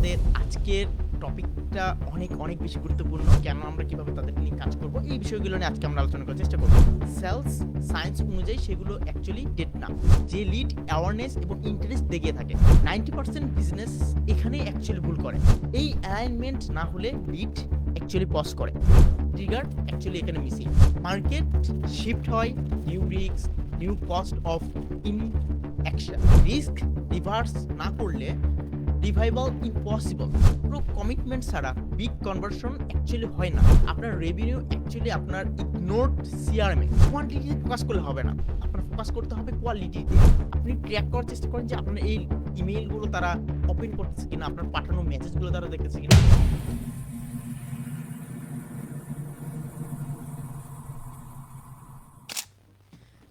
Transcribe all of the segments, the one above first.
আমাদের আজকের টপিকটা অনেক বেশি গুরুত্বপূর্ণ। কেন আমরা কিভাবে তাদের নিয়ে কাজ করব, এই বিষয়গুলো নিয়ে আজকে আমরা আলোচনা করার চেষ্টা করব। সেলস সায়েন্স অনুযায়ী সেগুলো অ্যাকচুয়ালি ডেট না। যে লিড অ্যাওয়ারনেস এবং ইন্টারেস্ট দেখিয়ে থাকে, 90% বিজনেস এখানেই অ্যাকচুয়ালি ভুল করে। এই অ্যালাইনমেন্ট না হলে লিড অ্যাকচুয়ালি পজ করে, ট্রিগার অ্যাকচুয়ালি এখানে মিসিং। মার্কেট শিফট হয়, new risk, new cost of inaction. Risk reverse না করলে রিভাইভাল ইম্পসিবল। পুরো কমিটমেন্ট ছাড়া বিগ কনভার্সন অ্যাকচুয়ালি হয় না। আপনার রেভিনিউ অ্যাকচুয়ালি আপনার ইগনোরড সিআরএমে। কোয়ান্টিটিতে ফোকাস করলে হবে না, আপনার ফোকাস করতে হবে কোয়ালিটিতে। আপনি ট্র্যাক করার চেষ্টা করেন যে আপনার এই ইমেইলগুলো তারা ওপেন করতেছে কিনা, আপনার পাঠানো মেসেজগুলো তারা দেখতেছে কিনা।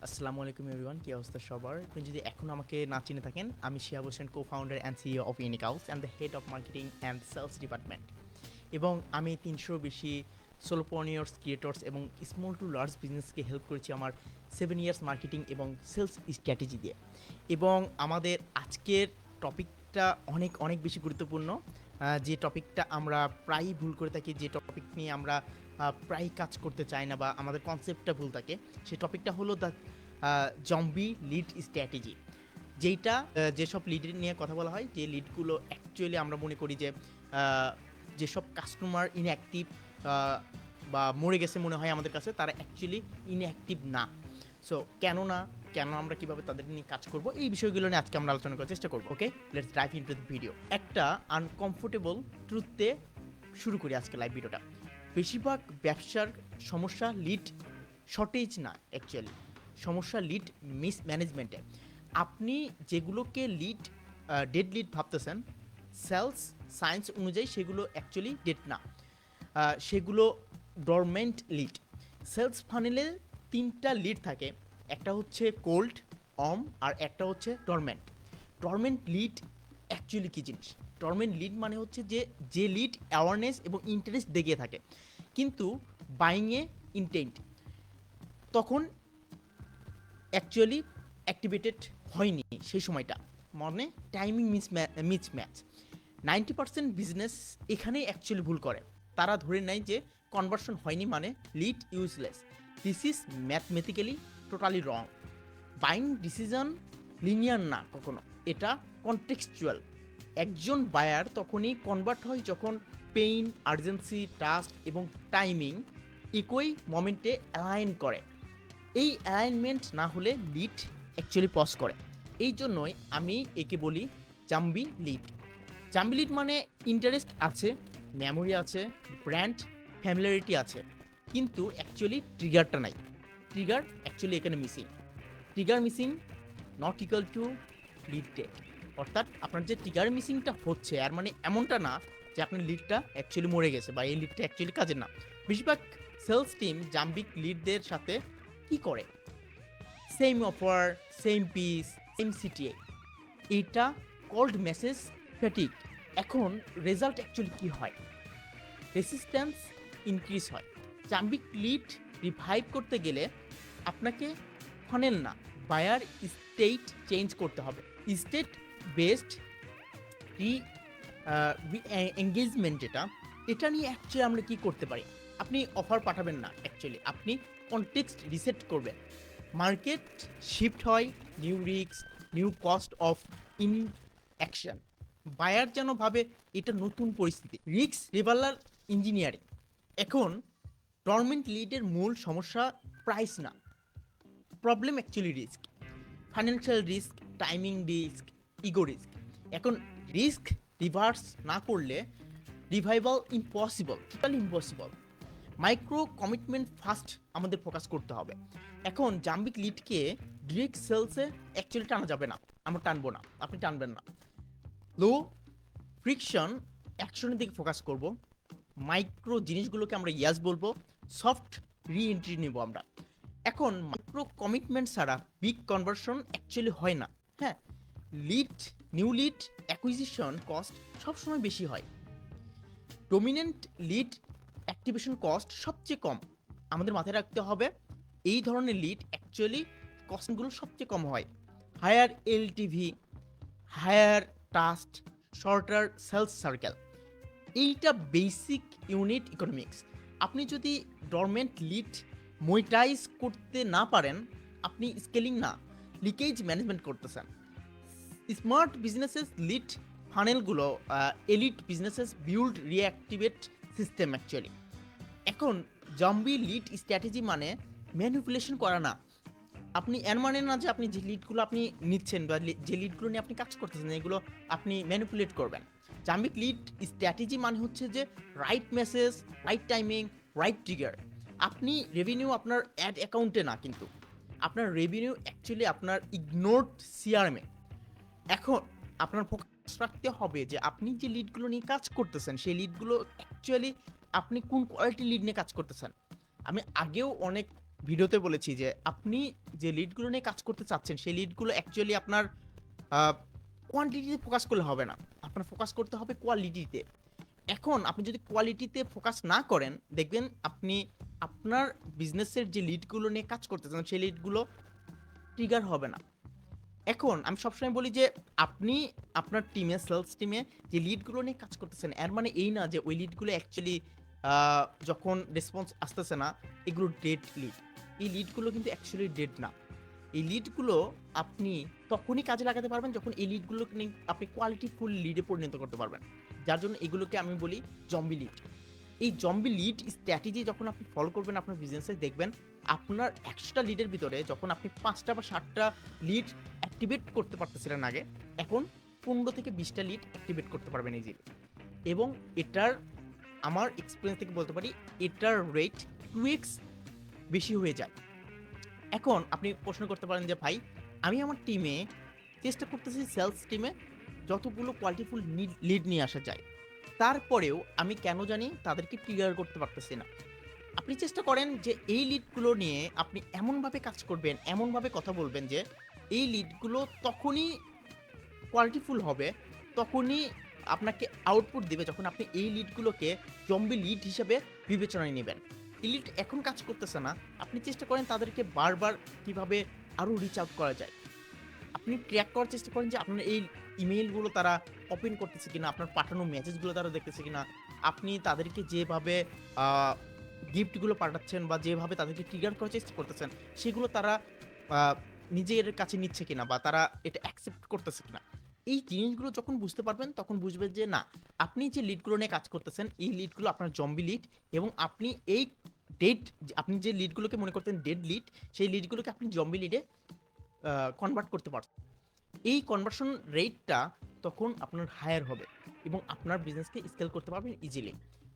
আসসালামু আলাইকুম এভরিওয়ান, কি অবস্থা সবার? আপনি যদি এখন আমাকে না চিনে থাকেন, আমি Shihab Hossain, co-founder and CEO of Unique House and the head of marketing and sales department. এবং আমি 300 বেশি সোলোপ্রনিয়র্স, ক্রিয়েটর্স এবং স্মল টু লার্জ বিজনেসকে হেল্প করেছি আমার 7 ইয়ার্স মার্কেটিং এবং সেলস স্ট্র্যাটেজি দিয়ে। এবং আমাদের আজকের টপিকটা অনেক বেশি গুরুত্বপূর্ণ। যে টপিকটা আমরা প্রায়ই ভুল করে থাকি, যে টপিক নিয়ে আমরা প্রায়ই কাজ করতে চাই না বা আমাদের কনসেপ্টটা ভুল থাকে, সেই টপিকটা হলো দ্য জম্বি লিড স্ট্র্যাটেজি। যেইটা যেসব লিডের নিয়ে কথা বলা হয়, যে লিডগুলো অ্যাকচুয়ালি আমরা মনে করি যে যেসব কাস্টমার ইনঅ্যাক্টিভ বা মরে গেছে মনে হয় আমাদের কাছে, তারা অ্যাকচুয়ালি ইনঅ্যাক্টিভ না। সো কেন আমরা কিভাবে তাদের নিয়ে কাজ করব, এই বিষয়গুলো নিয়ে আজকে আমরা আলোচনা করার চেষ্টা করব। Okay, let's drive into the video. একটা আনকমফোর্টেবল ট্রুথে শুরু করি আজকে লাইভ ভিডিওটা। বেশিরভাগ ব্যবসার সমস্যা লিড শর্টেজ না, অ্যাকচুয়ালি সমস্যা লিড মিসম্যানেজমেন্টে। আপনি যেগুলোকে ডেড লিড ভাবতেছেন, সেলস সায়েন্স অনুযায়ী সেগুলো অ্যাকচুয়ালি ডেড না, সেগুলো ডরমেন্ট লিড। সেলস ফানেলে 3টা লিড থাকে, একটা হচ্ছে কোল্ড, আর একটা হচ্ছে ডরমেন্ট। ডরমেন্ট লিড অ্যাকচুয়ালি কী জিনিস? ডরমেন্ট লিড মানে হচ্ছে যে লিড অ্যাওয়ারনেস এবং ইন্টারেস্ট দেখিয়ে থাকে, কিন্তু বাইংয়ে ইনটেন্ট তখন অ্যাকচুয়ালি অ্যাক্টিভেটেড হয়নি সেই সময়টা, মানে টাইমিং মিসম্যাচ। 90% বিজনেস এখানেই অ্যাকচুয়ালি ভুল করে। তারা ধরে নেয় যে কনভার্সন হয়নি মানে lead useless. This is mathematically totally wrong. Buying decision linear না কখনো, এটা কনটেক্সচুয়াল। একজন বায়ার তখনই কনভার্ট হয় যখন পেইন, আর্জেন্সি, ট্রাস্ট এবং টাইমিং একই মোমেন্টে অ্যালাইন করে। এই অ্যালাইনমেন্ট না হলে লিড অ্যাকচুয়ালি পজ করে। এই জন্যই আমি একে বলি জাম্বি লিড। জাম্বি লিড মানে ইন্টারেস্ট আছে, মেমোরি আছে, ব্র্যান্ড ফ্যামিলিয়ারিটি আছে, কিন্তু অ্যাকচুয়ালি ট্রিগারটা নাই। ট্রিগার অ্যাকচুয়ালি এখানে missing. Trigger missing not equal to lead dead. অর্থাৎ আপনার যে ট্রিগার মিসিংটা হচ্ছে, আর মানে এমনটা না যে আপনার লিডটা অ্যাকচুয়ালি মরে গেছে বা এই লিডটা অ্যাকচুয়ালি কাজের না। বেশিরভাগ সেলস টিম জাম্বিক লিডদের সাথে কি করে? Same offer, same piece, same CTA. এইটা কল্ড মেসেজ ফ্যাটিক। এখন রেজাল্ট অ্যাকচুয়ালি কি হয়? রেসিস্ট্যান্স ইনক্রিজ হয়। জাম্বিক লিড রিভাইভ করতে গেলে আপনাকে ফানেল না, বায়ার স্টেট চেঞ্জ করতে হবে। স্টেট বেসড রি এঙ্গেজমেন্ট যেটা, এটা নিয়ে অ্যাকচুয়ালি আমরা কি করতে পারি? আপনি অফার পাঠাবেন না, অ্যাকচুয়ালি আপনি কনটেক্সট রিসেট করবেন। মার্কেট শিফট হয়, new risk, new cost of inaction. Buyer যেন ভাবে এটা নতুন পরিস্থিতি। রিস্ক রিভালার ইঞ্জিনিয়ারিং। এখন ডরমেন্ট লিডের মূল সমস্যা প্রাইস না, problem actually risk. Financial risk, timing risk, ego risk. এখন রিস্ক রিভার্স না করলে revival impossible, totally impossible. Micro commitment first আমাদের ফোকাস করতে হবে। এখন জাম্বিক লিডকে ডিরেক্ট সেলসে অ্যাকচুয়ালি টানা যাবে না, আমরা টানবো না, আপনি টানবেন না। লো ফ্রিকশন অ্যাকশনের দিকে ফোকাস করব। মাইক্রো জিনিসগুলোকে আমরা ইয়াস বলবো, সফট রি-এন্ট্রি নেব আমরা। এখন মাইক্রো কমিটমেন্ট ছাড়া বিগ কনভার্সন অ্যাকচুয়ালি হয় না। হ্যাঁ, নিউ লিড অ্যাকুইজিশন কস্ট সবসময় বেশি হয়, ডোমিনেন্ট লিড অ্যাক্টিভেশন কস্ট সবচেয়ে কম। আমাদের মাথায় রাখতে হবে এই ধরনের লিড অ্যাকচুয়ালি কস্টগুলো সবচেয়ে কম হয়। Higher LTV, higher trust, shorter sales circle. এইটা বেসিক ইউনিট ইকোনমিক্স। আপনি যদি ডরমেন্ট লিড মনিটাইজ করতে না পারেন, আপনি স্কেলিং না, লিকেজ ম্যানেজমেন্ট করতেছেন। স্মার্ট বিজনেসেস লিড ফানেলগুলো elite businesses build reactivate system actually. এখন জম্বি লিড স্ট্র্যাটেজি মানে ম্যানিপুলেশন করা না। আপনি এর মানে না যে আপনি যে লিডগুলো আপনি নিচ্ছেন বা যে লিডগুলো নিয়ে আপনি কাজ করতেছেন এগুলো আপনি ম্যানিপুলেট করবেন। জাম্বিক লিড স্ট্র্যাটেজি মানে হচ্ছে যে right message, right timing, right trigger. আপনি রেভিনিউ আপনার অ্যাড অ্যাকাউন্টে না, কিন্তু আপনার রেভিনিউ অ্যাকচুয়ালি আপনার ইগনোরড সিআরএমে। এখন আপনার ফোকাস রাখতে হবে যে আপনি যে লিডগুলো নিয়ে কাজ করতেছেন সেই লিডগুলো অ্যাকচুয়ালি আপনি কোন কোয়ালিটি লিড নিয়ে কাজ করতেছেন। আমি আগেও অনেক ভিডিওতে বলেছি যে আপনি যে লিডগুলো নিয়ে কাজ করতে চাচ্ছেন সেই লিডগুলো অ্যাকচুয়ালি আপনার কোয়ান্টিটিতে ফোকাস করলে হবে না, আপনার ফোকাস করতে হবে কোয়ালিটিতে। এখন আপনি যদি কোয়ালিটিতে ফোকাস না করেন, দেখবেন আপনি আপনার বিজনেসের যে লিডগুলো নিয়ে কাজ করতেছেন সেই লিডগুলো ট্রিগার হবে না। এখন আমি সবসময় বলি যে আপনি আপনার টিমে, সেলস টিমে যে লিডগুলো নিয়ে কাজ করতেছেন এর মানে এই না যে ওই লিডগুলো অ্যাকচুয়ালি যখন রেসপন্স আসতেছে না এগুলো ডেড লিড। এই লিডগুলো কিন্তু অ্যাকচুয়ালি ডেড না। এই লিডগুলো আপনি তখনই কাজে লাগাতে পারবেন যখন এই লিডগুলোকে নিয়ে আপনি কোয়ালিটিফুল লিডে পরিণত করতে পারবেন। যার জন্য এগুলোকে আমি বলি জম্বি লিড। এই জম্বি লিড স্ট্র্যাটেজি যখন আপনি ফলো করবেন আপনার বিজনেসে, দেখবেন আপনার 100টা লিডের ভিতরে যখন আপনি 5টা বা 7টা লিড অ্যাক্টিভেট করতে পারতেছিলেন আগে, এখন 15 থেকে 20টা লিড অ্যাক্টিভেট করতে পারবেন ইজিলি। এবং এটার আমার এক্সপিরিয়েন্স থেকে বলতে পারি এটার রেট 2x বেশি হয়ে যায়। এখন আপনি প্রশ্ন করতে পারেন যে ভাই আমি আমার টিমে চেষ্টা করতেছি সেলস টিমে যতগুলো কোয়ালিটিফুল লিড নিয়ে আসা যায়, তারপরেও আমি কেন জানি তাদেরকে ট্রিগার করতে পারতেছি না। আপনি চেষ্টা করেন যে এই লিডগুলো নিয়ে আপনি এমনভাবে কাজ করবেন, এমনভাবে কথা বলবেন যে এই লিডগুলো তখনই কোয়ালিটিফুল হবে, তখনই আপনাকে আউটপুট দেবে যখন আপনি এই লিডগুলোকে জম্বি লিড হিসেবে বিবেচনায় নেবেন। এই লিড এখন কাজ করতেছে না, আপনি চেষ্টা করেন তাদেরকে বারবার কিভাবে আরও রিচ আউট করা যায়। আপনি ট্র্যাক করার চেষ্টা করেন যে আপনার এই ইমেইলগুলো তারা ওপেন করতেছে কিনা, আপনার পাঠানো মেসেজগুলো তারা দেখতেছে কিনা, আপনি তাদেরকে যেভাবে গিফটগুলো পাঠাচ্ছেন বা যেভাবে তাদেরকে ট্রিগার করার চেষ্টা করতেছেন সেগুলো তারা নিজের কাছে নিচ্ছে কিনা বা তারা এটা অ্যাকসেপ্ট করতেছে কিনা। এই জিনিসগুলো যখন বুঝতে পারবেন তখন বুঝবেন যে না, আপনি যে লিডগুলো নিয়ে কাজ করতেছেন এই লিডগুলো আপনার জম্বি লিড, এবং আপনি এই ডেড, আপনি যে লিডগুলোকে মনে করতেন ডেড লিড সেই লিডগুলোকে আপনি জম্বি লিডে কনভার্ট করতে পারছেন। এই কনভার্সন রেটটা তখন আপনার হায়ার হবে এবং আপনার বিজনেসকে স্কেল করতে পারবেন ইজিলি।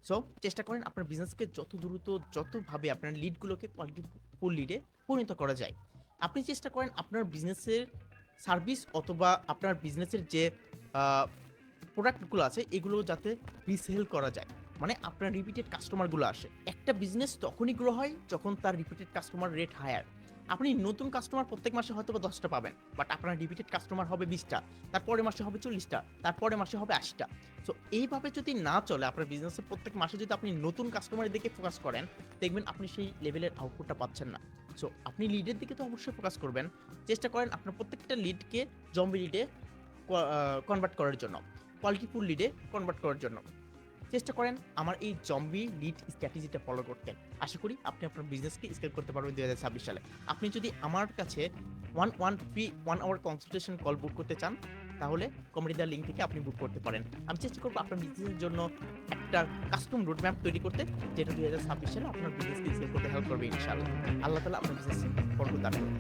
সো চেষ্টা করেন আপনার বিজনেসকে যত দ্রুত, যতভাবে আপনার লিডগুলোকে কোয়ালিটিফুল লিডে পরিণত করা যায়। আপনি চেষ্টা করেন আপনার বিজনেসের সার্ভিস অথবা আপনার বিজনেসের যে প্রোডাক্টগুলো আছে এগুলো যাতে রিসেল করা যায়, মানে আপনার রিপিটেড কাস্টমারগুলো আসে। একটা বিজনেস তখনই গ্রো হয় যখন তার রিপিটেড কাস্টমার রেট হায়ার। আপনি নতুন কাস্টমার প্রত্যেক মাসে হয়তো বা 10টা পাবেন, বাট আপনার রিপিটেড কাস্টমার হবে 20টা, তারপরে মাসে হবে 40টা, তারপরে মাসে হবে 80টা। সো এইভাবে যদি না চলে আপনার বিজনেসে, প্রত্যেক মাসে যদি আপনি নতুন কাস্টমারের দিকে ফোকাস করেন দেখবেন আপনি সেই লেভেলের আউটপুটটা পাচ্ছেন না। সো আপনি লিডের দিকে তো অবশ্যই ফোকাস করবেন, চেষ্টা করেন আপনার প্রত্যেকটা লিডকে জম্বি লিডে কনভার্ট করার জন্য, কোয়ালিটিফুল লিডে কনভার্ট করার জন্য। চেষ্টা করেন আমার এই জম্বি লিড স্ট্র্যাটেজিটা ফলো করতে। আশা করি আপনি আপনার বিজনেসকে স্কেল করতে পারবেন 2026 সালে। আপনি যদি আমার কাছে 1 আওয়ার কনসালটেশন কল বুক করতে চান তাহলে কমেডি দেওয়ার লিঙ্ক থেকে আপনি বুক করতে পারেন। আমি চেষ্টা করবো আপনার বিজনেসের জন্য একটা কাস্টম রোডম্যাপ তৈরি করতে, যেটা 2026 সালে আপনার বিজনেসকে স্কেল করতে হেল্প করবে ইনশাআল্লাহ। আল্লাহ তাআলা আপনার বিজনেসে বরকত দান করুন।